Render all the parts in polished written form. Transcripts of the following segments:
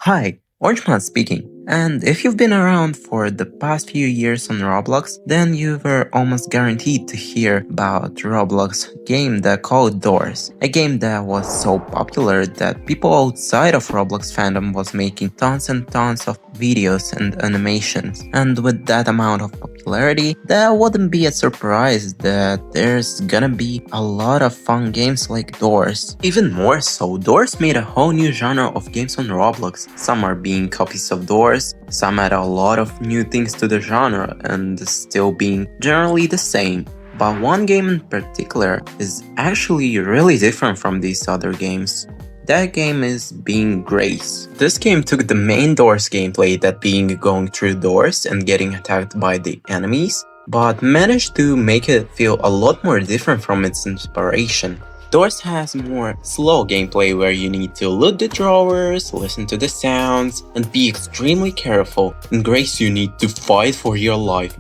Hi, Orangeman speaking. And if you've been around for the past few years on Roblox, then you were almost guaranteed to hear about Roblox game that called Doors. A game that was so popular that people outside of Roblox fandom was making tons and tons of videos and animations. And with that amount of popularity, that wouldn't be a surprise that there's gonna be a lot of fun games like Doors. Even more so, Doors made a whole new genre of games on Roblox. Some are being copies of Doors, some add a lot of new things to the genre and still being generally the same. But one game in particular is actually really different from these other games. That game is being Grace. This game took the main Doors gameplay, that being going through doors and getting attacked by the enemies, but managed to make it feel a lot more different from its inspiration. Doors has more slow gameplay where you need to loot the drawers, listen to the sounds, and be extremely careful. In Grace you need to fight for your life,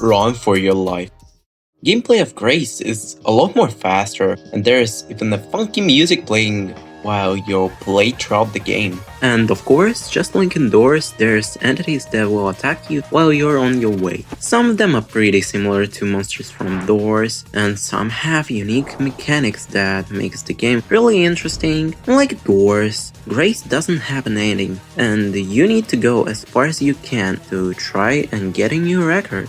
run for your life. Gameplay of Grace is a lot more faster, and there's even a funky music playing while you play throughout the game. And of course, just like in Doors, there's entities that will attack you while you're on your way. Some of them are pretty similar to monsters from Doors, and some have unique mechanics that makes the game really interesting. Unlike Doors, Grace doesn't have an ending, and you need to go as far as you can to try and get a new record.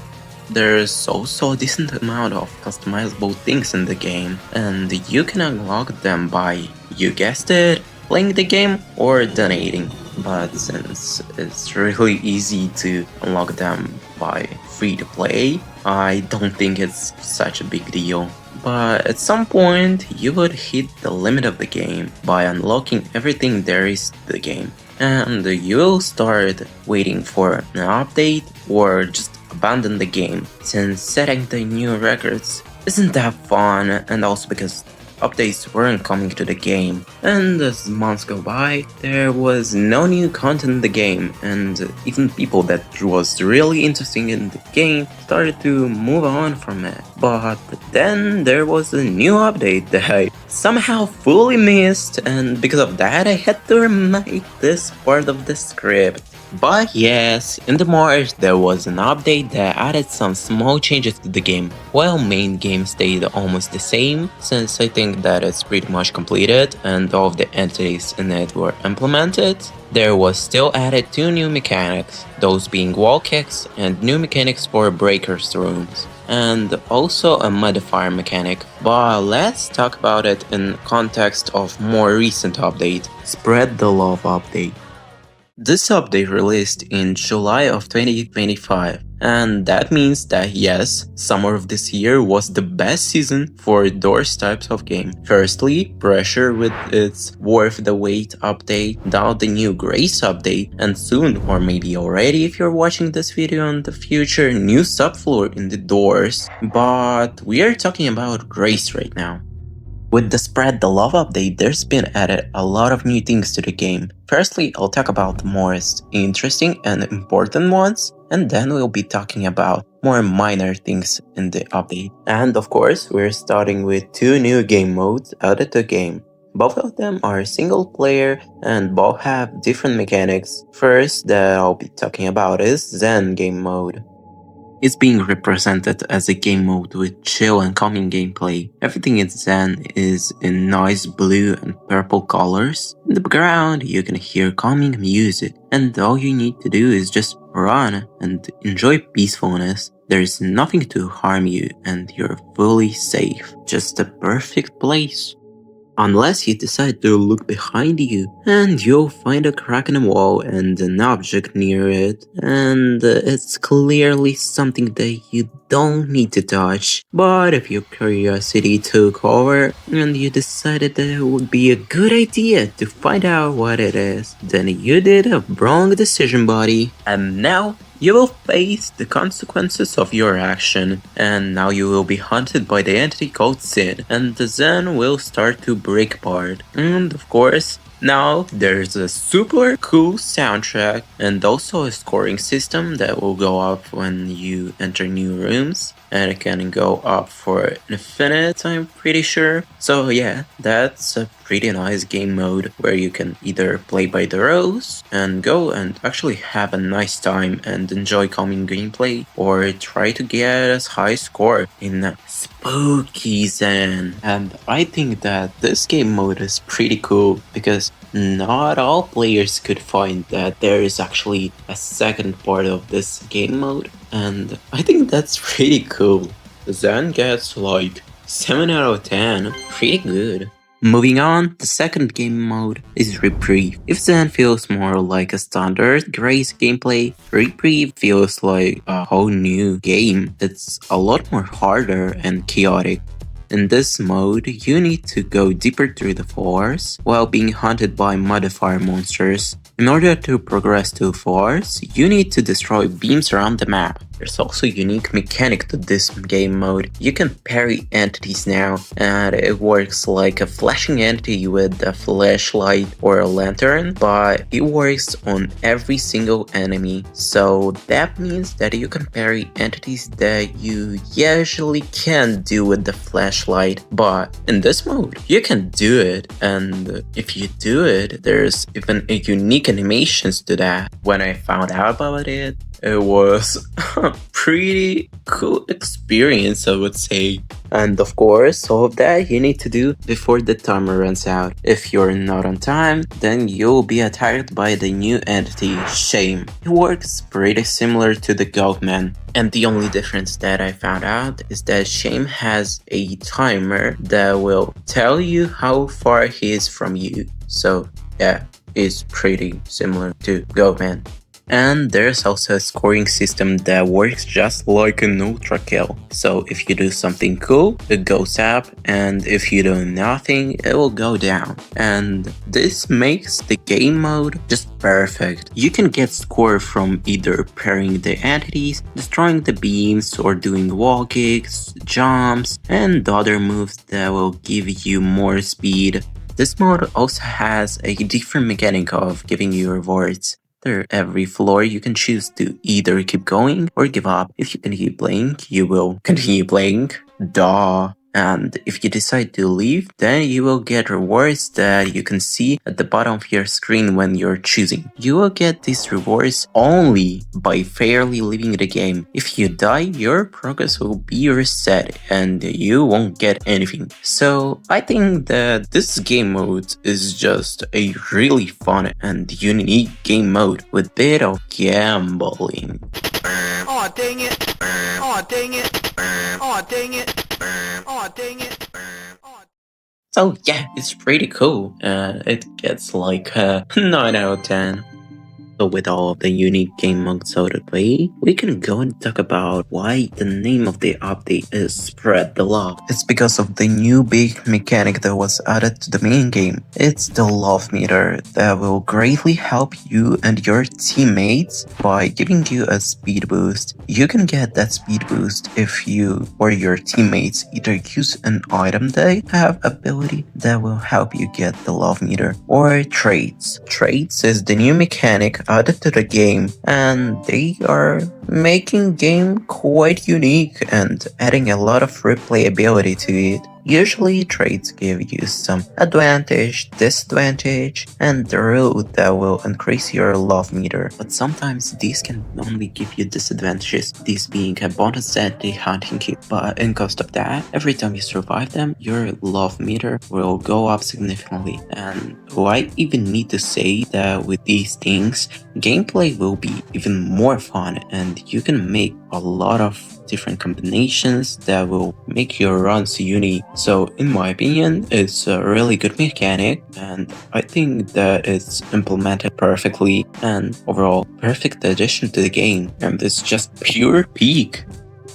There's also a decent amount of customizable things in the game, and you can unlock them by, you guessed it, playing the game or donating. But since it's really easy to unlock them by free to play, I don't think it's such a big deal. But at some point, you would hit the limit of the game by unlocking everything there is to the game, and you'll start waiting for an update or just abandon the game, since setting the new records isn't that fun, and also because updates weren't coming to the game. And as months go by, there was no new content in the game, and even people that was really interesting in the game started to move on from it. But then there was a new update that I somehow fully missed, and because of that I had to remake this part of the script. But yes, in the March there was an update that added some small changes to the game. While main game stayed almost the same, since I think that it's pretty much completed and all of the entities in it were implemented, there was still added two new mechanics, those being wall kicks and new mechanics for breakers rooms, and also a modifier mechanic. But let's talk about it in context of more recent update, Spread the Love update. This update released in July of 2025, and that means that yes, summer of this year was the best season for Doors types of game. Firstly, Pressure with its Worth the Wait update, now the new Grace update, and soon, or maybe already if you're watching this video in the future, new subfloor in the Doors. But we are talking about Grace right now. With the Spread the Love update, there's been added a lot of new things to the game. Firstly, I'll talk about the most interesting and important ones, and then we'll be talking about more minor things in the update. And of course, we're starting with two new game modes added to the game. Both of them are single player and both have different mechanics. First that I'll be talking about is Zen game mode. It's being represented as a game mode with chill and calming gameplay. Everything in Zen is in nice blue and purple colors. In the background, you can hear calming music, and all you need to do is just run and enjoy peacefulness. There's nothing to harm you, and you're fully safe. Just the perfect place. Unless you decide to look behind you, and you'll find a crack in the wall and an object near it, and it's clearly something that you don't need to touch. But if your curiosity took over and you decided that it would be a good idea to find out what it is, then you did a wrong decision, buddy. And now you will face the consequences of your action, and now you will be hunted by the entity called Sin, and the Zen will start to break apart. And of course, Now, there's a super cool soundtrack and also a scoring system that will go up when you enter new rooms, and it can go up for infinite, I'm pretty sure. So yeah, that's a pretty nice game mode where you can either play by the rules and go and actually have a nice time and enjoy calming gameplay, or try to get a high score in Spooky Zen. And I think that this game mode is pretty cool because not all players could find that there is actually a second part of this game mode, and I think that's pretty cool. Zen gets like 7 out of 10, pretty good. Moving on, the second game mode is Reprieve. If Zen feels more like a standard Grace gameplay, Reprieve feels like a whole new game. It's a lot more harder and chaotic. In this mode, you need to go deeper through the floors while being hunted by modifier monsters. In order to progress to floors, you need to destroy beams around the map. There's also a unique mechanic to this game mode. You can parry entities now, and it works like a flashing entity with a flashlight or a lantern, but it works on every single enemy. So that means that you can parry entities that you usually can't do with the flashlight, but in this mode, you can do it, and if you do it, there's even a unique animations to that. When I found out about it, it was a pretty cool experience, I would say. And of course, all of that you need to do before the timer runs out. If you're not on time, then you'll be attacked by the new entity, Shame. It works pretty similar to the Goatman. And the only difference that I found out is that Shame has a timer that will tell you how far he is from you. So yeah, it's pretty similar to Goatman. And there's also a scoring system that works just like an ultra kill. So if you do something cool, it goes up, and if you do nothing, it will go down. And this makes the game mode just perfect. You can get score from either parrying the entities, destroying the beams, or doing wall kicks, jumps, and other moves that will give you more speed. This mode also has a different mechanic of giving you rewards. After every floor, you can choose to either keep going or give up. If you continue playing, you will continue playing. Duh. And if you decide to leave, then you will get rewards that you can see at the bottom of your screen when you're choosing. You will get these rewards only by fairly leaving the game. If you die, your progress will be reset and you won't get anything. So I think that this game mode is just a really fun and unique game mode with a bit of gambling. Aw, dang it. Aw, dang it. Aw, dang it. Aw, dang it. So yeah, it's pretty cool. It gets like a 9 out of 10. So with all of the unique game modes out of the way, we can go and talk about why the name of the update is Spread the Love. It's because of the new big mechanic that was added to the main game. It's the love meter that will greatly help you and your teammates by giving you a speed boost. You can get that speed boost if you or your teammates either use an item they have ability that will help you get the love meter, or traits. Traits is the new mechanic added to the game, and they are making game quite unique and adding a lot of replayability to it. Usually traits give you some advantage, disadvantage, and the rule that will increase your love meter. But sometimes these can only give you disadvantages, these being a bonus that they hunting you. But in cost of that, every time you survive them, your love meter will go up significantly. And I even need to say that with these things, gameplay will be even more fun, and you can make a lot of different combinations that will make your runs unique. So in my opinion, it's a really good mechanic, and I think that it's implemented perfectly and overall perfect addition to the game, and it's just pure peak.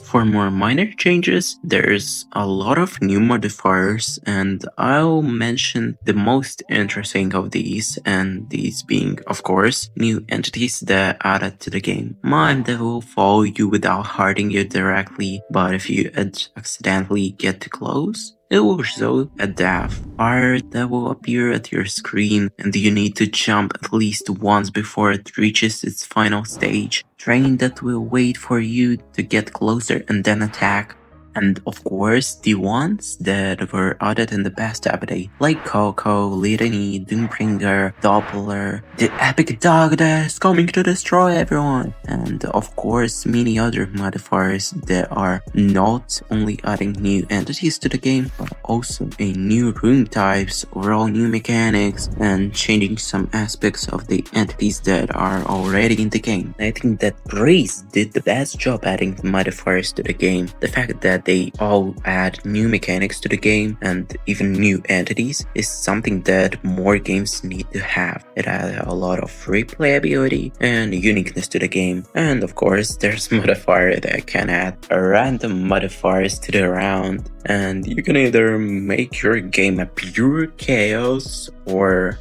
For more minor changes, there's a lot of new modifiers, and I'll mention the most interesting of these, and these being, of course, new entities that added to the game. Mime that will follow you without hurting you directly, but if you accidentally get too close, It will show a death art that will appear at your screen, and you need to jump at least once before it reaches its final stage. Train that will wait for you to get closer and then attack. And of course, the ones that were added in the past update, like Coco, Litany, Doombringer, Doppler, the epic dog that's coming to destroy everyone, and of course many other modifiers that are not only adding new entities to the game, but also a new room types, overall new mechanics, and changing some aspects of the entities that are already in the game. I think that Grace did the best job adding modifiers to the game. The fact that they all add new mechanics to the game and even new entities is something that more games need to have. It adds a lot of replayability and uniqueness to the game. And of course, there's modifier that can add random modifiers to the round, and you can either make your game a pure chaos or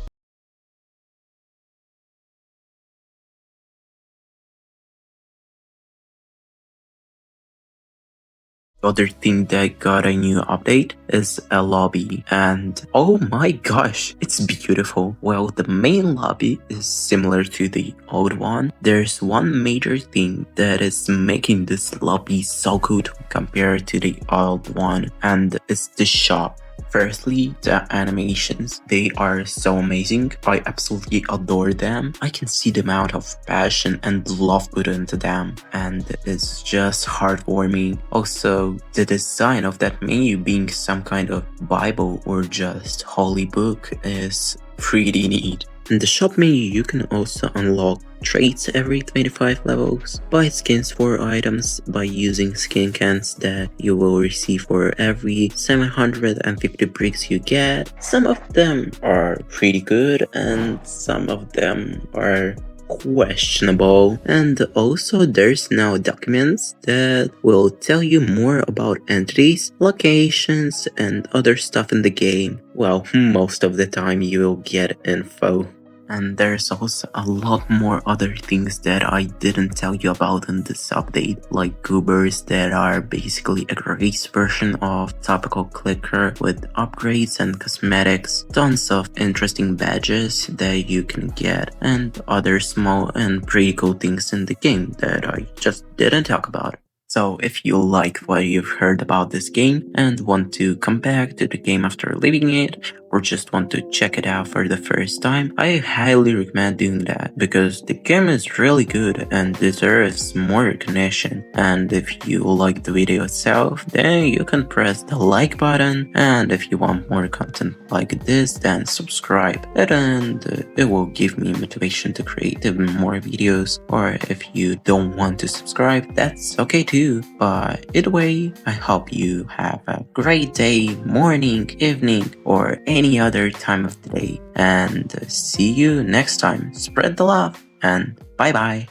other thing that got a new update is a lobby, and oh my gosh, it's beautiful. Well, the main lobby is similar to the old one. There's one major thing that is making this lobby so good compared to the old one, and it's the shop. Firstly, the animations. They are so amazing. I absolutely adore them. I can see the amount of passion and love put into them, and it's just heartwarming. Also, the design of that menu being some kind of Bible or just holy book is pretty neat. In the shop menu, you can also unlock traits every 25 levels, buy skins for items by using skin cans that you will receive for every 750 bricks you get. Some of them are pretty good and some of them are questionable. And also there's now documents that will tell you more about entities, locations, and other stuff in the game. Well, most of the time you will get info. And there's also a lot more other things that I didn't tell you about in this update, like goobers that are basically a Grace version of Topical Clicker with upgrades and cosmetics, tons of interesting badges that you can get, and other small and pretty cool things in the game that I just didn't talk about. So if you like what you've heard about this game and want to come back to the game after leaving it, or just want to check it out for the first time, I highly recommend doing that because the game is really good and deserves more recognition. And if you like the video itself, then you can press the like button, and if you want more content like this, then subscribe, and it will give me motivation to create even more videos. Or if you don't want to subscribe, that's okay too. But either way, I hope you have a great day, morning, evening, or any other time of the day, and see you next time. Spread the love, and bye bye.